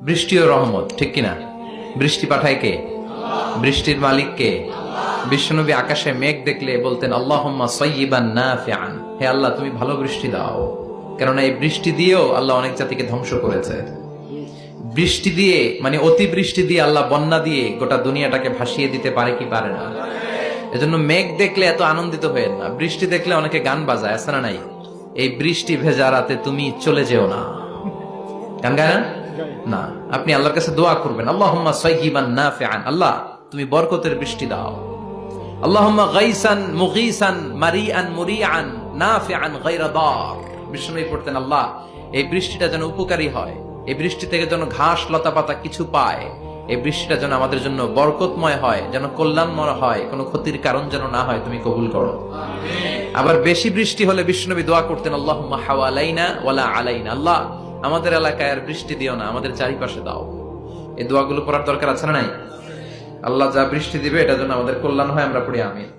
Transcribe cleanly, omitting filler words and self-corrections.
বৃষ্টি ও রহমত, ঠিক কিনা? বৃষ্টি পাঠায় কে? বৃষ্টির মালিক কে? বিশ্বনবী আকাশে মেঘ দেখলে বলতেন আল্লাহুম্মা সাইয়্যিবান নাফিআন, হে আল্লাহ তুমি ভালো বৃষ্টি দাও। কেননা এই বৃষ্টি দিয়েও আল্লাহ অনেক জাতিকে ধ্বংস করেছে। বৃষ্টি দিয়ে মানে অতিবৃষ্টি দিয়ে আল্লাহ বন্যা দিয়ে গোটা দুনিয়াটাকে ভাসিয়ে দিতে পারে কি পারে না? এজন্য মেঘ দেখলে এত আনন্দিত হয়েন না, বৃষ্টি দেখলে অনেকে গান বাজায়, আছে না নাই? এই বৃষ্টি ভেজা রাতে তুমি চলে যেও না, গান গায় না? না, আপনি আল্লাহর কাছে দোয়া করবেন আল্লাহুম্মা সাইয়্যিবান নাফিআন, আল্লাহ তুমি বরকতের বৃষ্টি দাও। আল্লাহুম্মা গাইসান মুগীসান মারিআন মুরিআন নাফিআন গায়রা দার। বিষ্ণুই পড়তেন আল্লাহ এই বৃষ্টিটা যেন উপকারী হয়, এই বৃষ্টি থেকে যেন ঘাস লতা পাতা কিছু পায়, এই বৃষ্টিটা যেন আমাদের জন্য বরকতময় হয়, যেন কল্যাণময় হয়, কোনো ক্ষতির কারণ যেন না হয়, তুমি কবুল করো। আবার বেশি বৃষ্টি হলে বিষ্ণুনবী দোয়া করতেন আল্লাহুম্মা হাওয়ালাইনা ওয়ালা আলাইনা, আল্লাহ আমাদের এলাকায় আর বৃষ্টি দিও না, আমাদের চারিপাশে দাও। এই দোয়াগুলো পড়ার দরকার আছে না নাই? আল্লাহ যা বৃষ্টি দিবে এটা যেন আমাদের কল্যাণ হয়, আমরা পড়ি আমিন।